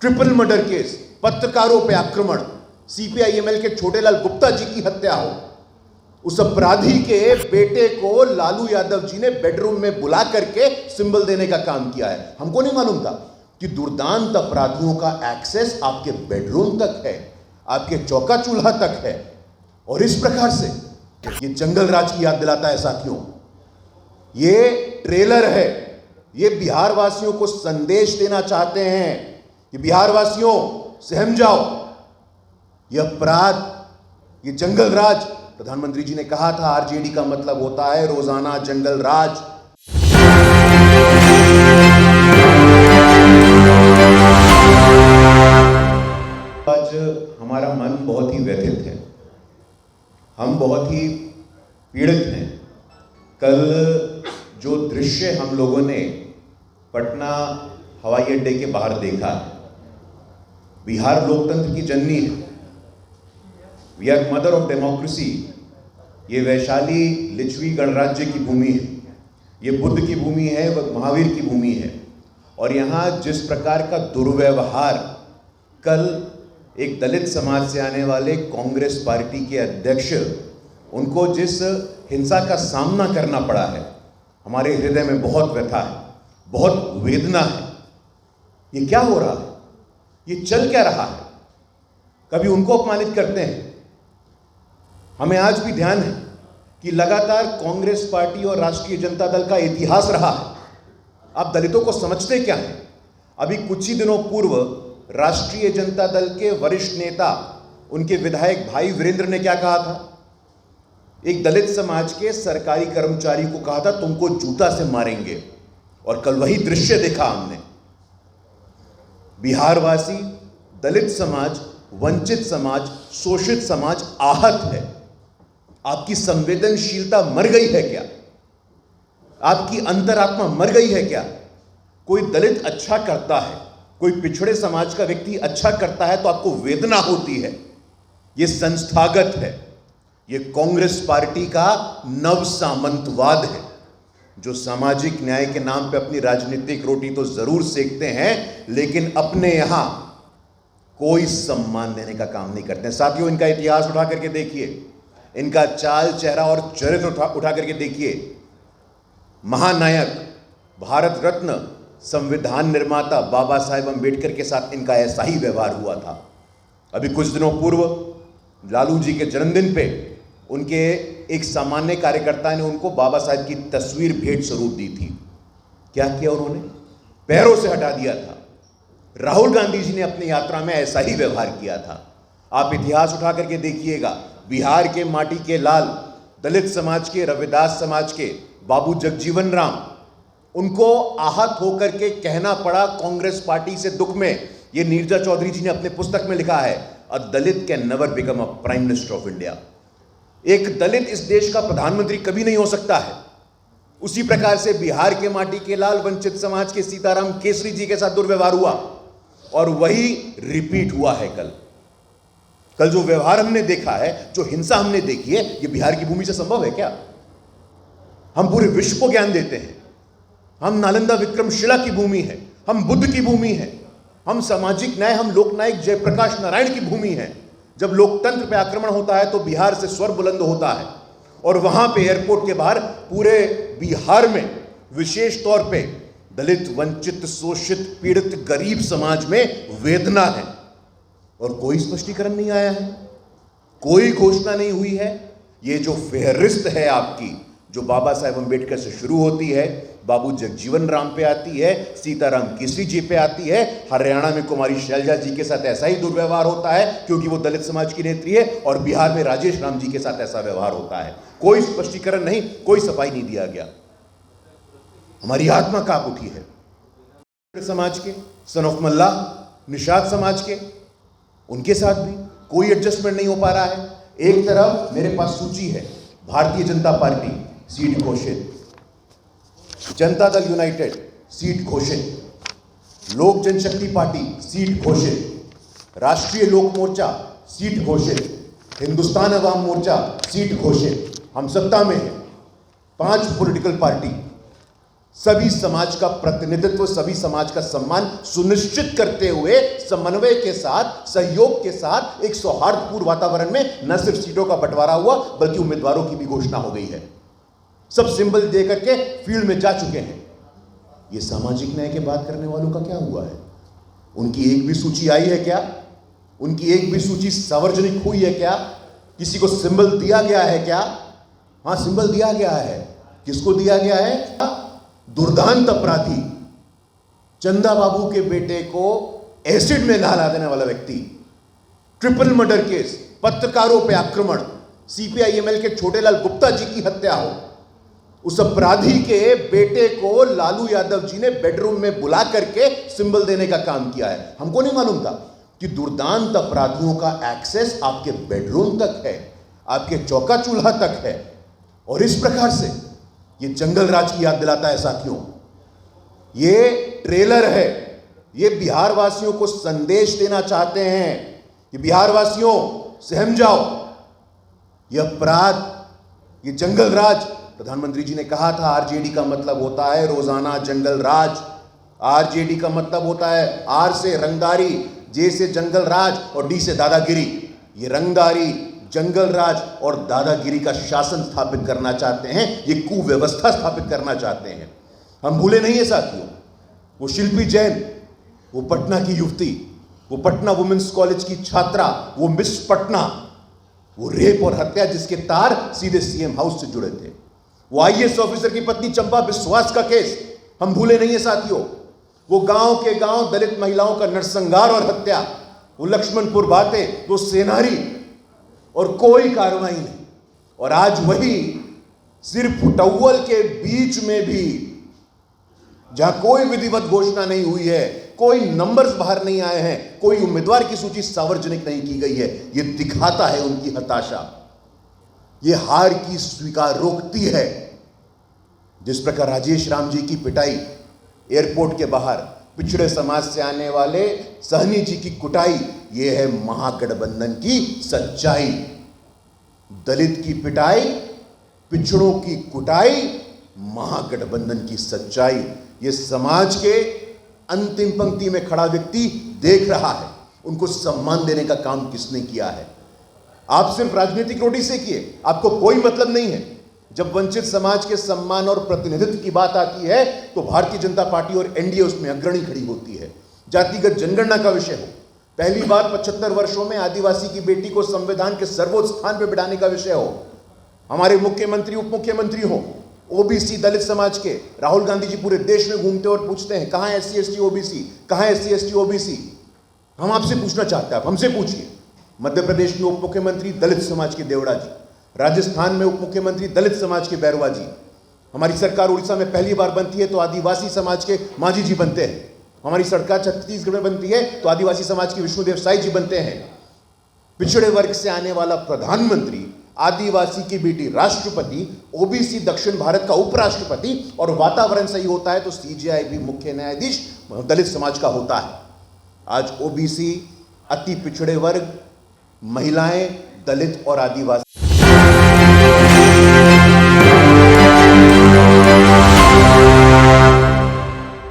Triple murder case, पत्रकारों पे आक्रमण, सीपीआईएमएल के छोटेलाल गुप्ता जी की हत्या हो, उस अपराधी के बेटे को लालू यादव जी ने बेडरूम में बुला करके सिंबल देने का काम किया है। हमको नहीं मालूम था कि दुर्दांत अपराधियों का एक्सेस आपके बेडरूम तक है, आपके चौका चूल्हा तक है। और इस प्रकार से ये जंगल राज की याद दिलाता है साथियों। ये ट्रेलर है, ये बिहार वासियों को संदेश देना चाहते हैं कि बिहार वासियों सहम जाओ, ये अपराध, ये जंगल राज, प्रधानमंत्री जी ने कहा था आरजेडी का मतलब होता है रोजाना जंगल राज। आज हमारा मन बहुत ही व्यथित है, हम बहुत ही पीड़ित हैं। कल जो दृश्य हम लोगों ने पटना हवाई अड्डे के बाहर देखा, बिहार लोकतंत्र की जननी है, we are mother of democracy. ये वैशाली लिच्छवी गणराज्य की भूमि है, ये बुद्ध की भूमि है, वह महावीर की भूमि है। और यहाँ जिस प्रकार का दुर्व्यवहार कल एक दलित समाज से आने वाले कांग्रेस पार्टी के अध्यक्ष, उनको जिस हिंसा का सामना करना पड़ा है, हमारे हृदय में बहुत व्यथा है, बहुत वेदना है। ये क्या हो रहा है, ये चल क्या रहा है? कभी उनको अपमानित करते हैं। हमें आज भी ध्यान है कि लगातार कांग्रेस पार्टी और राष्ट्रीय जनता दल का इतिहास रहा है। आप दलितों को समझते क्या हैं? अभी कुछ ही दिनों पूर्व राष्ट्रीय जनता दल के वरिष्ठ नेता, उनके विधायक भाई वीरेंद्र ने क्या कहा था? एक दलित समाज के सरकारी कर्मचारी को कहा था तुमको जूता से मारेंगे। और कल वही दृश्य देखा हमने। बिहारवासी, दलित समाज, वंचित समाज, शोषित समाज आहत है। आपकी संवेदनशीलता मर गई है क्या? आपकी अंतरात्मा मर गई है क्या? कोई दलित अच्छा करता है, कोई पिछड़े समाज का व्यक्ति अच्छा करता है तो आपको वेदना होती है। यह संस्थागत है, यह कांग्रेस पार्टी का नव सामंतवाद है, जो सामाजिक न्याय के नाम पे अपनी राजनीतिक रोटी तो जरूर सेकते हैं, लेकिन अपने यहां कोई सम्मान देने का काम नहीं करते हैं। साथियों, इनका इतिहास उठा करके देखिए, इनका चाल चेहरा और चरित्र उठा करके देखिए। महानायक, भारत रत्न, संविधान निर्माता बाबा साहेब अंबेडकर के साथ इनका ऐसा ही व्यवहार हुआ था। अभी कुछ दिनों पूर्व लालू जी के जन्मदिन पे उनके एक सामान्य कार्यकर्ता ने उनको बाबा साहेब की तस्वीर भेंट स्वरूप दी थी। क्या किया उन्होंने? पैरों से हटा दिया था। राहुल गांधी जी ने अपनी यात्रा में ऐसा ही व्यवहार किया था। आप इतिहास उठा करके देखिएगा, बिहार के माटी के लाल, दलित समाज के, रविदास समाज के बाबू जगजीवन राम, उनको आहत होकर के कहना पड़ा कांग्रेस पार्टी से दुख में। ये नीरजा चौधरी जी ने अपने पुस्तक में लिखा है, a Dalit can never become a prime minister of India. एक दलित इस देश का प्रधानमंत्री कभी नहीं हो सकता है। उसी प्रकार से बिहार के माटी के लाल, वंचित समाज के सीताराम केसरी जी के साथ दुर्व्यवहार हुआ और वही रिपीट हुआ है कल जो व्यवहार हमने देखा है, जो हिंसा हमने देखी है, यह बिहार की भूमि से संभव है क्या? हम पूरे विश्व को ज्ञान देते हैं, हम नालंदा विक्रमशिला की भूमि है, हम बुद्ध की भूमि है, हम सामाजिक न्याय, हम लोकनायक जयप्रकाश नारायण की भूमि है। जब लोकतंत्र पे आक्रमण होता है तो बिहार से स्वर बुलंद होता है। और वहां पे एयरपोर्ट के बाहर पूरे बिहार में विशेष तौर पे दलित, वंचित, शोषित, पीड़ित, गरीब समाज में वेदना है। और कोई स्पष्टीकरण नहीं आया है, कोई घोषणा नहीं हुई है। ये जो फेहरिस्त है आपकी, जो बाबा साहेब अंबेडकर से शुरू होती है, बाबू जगजीवन राम पे आती है, सीताराम केसरी जी पे आती है, हरियाणा में कुमारी शैलजा जी के साथ ऐसा ही दुर्व्यवहार होता है क्योंकि वो दलित समाज की नेत्री है, और बिहार में राजेश राम जी के साथ ऐसा व्यवहार होता है। कोई स्पष्टीकरण नहीं, कोई सफाई नहीं दिया गया। हमारी आत्मा कांप उठी है। समाज के, सन ऑफ मल्ला, निषाद समाज के, उनके साथ भी कोई एडजस्टमेंट नहीं हो पा रहा है। एक तरफ मेरे पास सूची है, भारतीय जनता पार्टी सीट घोषित, जनता दल यूनाइटेड सीट घोषित, लोक जनशक्ति पार्टी सीट घोषित, राष्ट्रीय लोक मोर्चा सीट घोषित, हिंदुस्तान अवाम मोर्चा सीट घोषित। हम सत्ता में हैं। 5 पॉलिटिकल पार्टी सभी समाज का प्रतिनिधित्व, सभी समाज का सम्मान सुनिश्चित करते हुए समन्वय के साथ, सहयोग के साथ एक सौहार्दपूर्ण वातावरण में न सिर्फ सीटों का बंटवारा हुआ बल्कि उम्मीदवारों की भी घोषणा हो गई है। सब सिंबल दे करके फील्ड में जा चुके हैं। ये सामाजिक न्याय की बात करने वालों का क्या हुआ है? उनकी एक भी सूची आई है क्या? उनकी एक भी सूची सार्वजनिक हुई है क्या? किसी को सिंबल दिया गया है क्या? हां, सिंबल दिया गया है। किसको दिया गया है? दुर्दांत अपराधी, चंदा बाबू के बेटे को एसिड में नहला देने वाला व्यक्ति, ट्रिपल मर्डर केस, पत्रकारों पे आक्रमण, सीपीआईएमएल के छोटेलाल गुप्ता जी की हत्या हो, उस अपराधी के बेटे को लालू यादव जी ने बेडरूम में बुला करके सिंबल देने का काम किया है। हमको नहीं मालूम था कि दुर्दांत अपराधियों का एक्सेस आपके बेडरूम तक है, आपके चौका चूल्हा तक है। और इस प्रकार से ये जंगल राज की याद दिलाता है साथियों। ये ट्रेलर है, ये बिहार वासियों को संदेश देना चाहते हैं कि बिहार वासियों सहम जाओ, ये अपराध, ये जंगल राज, प्रधानमंत्री जी ने कहा था आरजेडी का मतलब होता है रोजाना जंगल राज। आरजेडी का मतलब होता है आर से रंगदारी, जे से जंगल राज और डी से दादागिरी। ये रंगदारी, जंगल राज और दादागिरी का शासन स्थापित करना चाहते हैं, ये कुव्यवस्था स्थापित करना चाहते हैं। हम भूले नहीं है साथियों, वो शिल्पी जैन, वो पटना की युवती, वो पटना वुमेन्स कॉलेज की छात्रा, वो मिस पटना, वो रेप और हत्या जिसके तार सीधे सीएम हाउस से जुड़े थे, वो आईएएस ऑफिसर की पत्नी चंपा विश्वास का केस हम भूले नहीं है साथियों। वो गांव के गांव दलित महिलाओं का नरसंहार और हत्या, वो लक्ष्मणपुर बातें, वो सेनारी, और कोई कार्रवाई नहीं। और आज वही सिर्फ टॉवल के बीच में भी, जहां कोई विधिवत घोषणा नहीं हुई है, कोई नंबर्स बाहर नहीं आए हैं, कोई उम्मीदवार की सूची सार्वजनिक नहीं की गई है, यह दिखाता है उनकी हताशा, ये हार की स्वीकार रोकती है। जिस प्रकार राजेश राम जी की पिटाई एयरपोर्ट के बाहर, पिछड़े समाज से आने वाले सहनी जी की कुटाई, यह है महागठबंधन की सच्चाई। दलित की पिटाई, पिछड़ों की कुटाई, महागठबंधन की सच्चाई। यह समाज के अंतिम पंक्ति में खड़ा व्यक्ति देख रहा है, उनको सम्मान देने का काम किसने किया है? आप सिर्फ राजनीतिक रोटी से किए, आपको कोई मतलब नहीं है। जब वंचित समाज के सम्मान और प्रतिनिधित्व की बात आती है तो भारतीय जनता पार्टी और एनडीए उसमें अग्रणी खड़ी होती है। जातिगत जनगणना का विषय हो, पहली बार 75 वर्षों में आदिवासी की बेटी को संविधान के सर्वोच्च स्थान पर बिठाने का विषय हो, हमारे मुख्यमंत्री उप मुख्यमंत्री हो ओबीसी दलित समाज के, राहुल गांधी जी पूरे देश में घूमते और पूछते हैं कहां एससी एसटी ओबीसी, कहां एससी एसटी ओबीसी। हम आपसे पूछना चाहते हैं, आप हमसे पूछिए। मध्य प्रदेश में उप मुख्यमंत्री दलित समाज के देवड़ा जी, राजस्थान में उप मुख्यमंत्री दलित समाज के बैरवा जी, हमारी सरकार उड़ीसा में पहली बार बनती है तो आदिवासी समाज के मांझी जी बनते हैं, हमारी सरकार छत्तीसगढ़ में बनती है तो आदिवासी समाज के विष्णुदेव साई जी बनते हैं। पिछड़े वर्ग से आने वाला प्रधानमंत्री, आदिवासी की बेटी राष्ट्रपति, ओबीसी दक्षिण भारत का उपराष्ट्रपति, और वातावरण सही होता है तो सीजेआई भी मुख्य न्यायाधीश दलित समाज का होता है। आज ओबीसी, अति पिछड़े वर्ग, महिलाएं, दलित और आदिवासी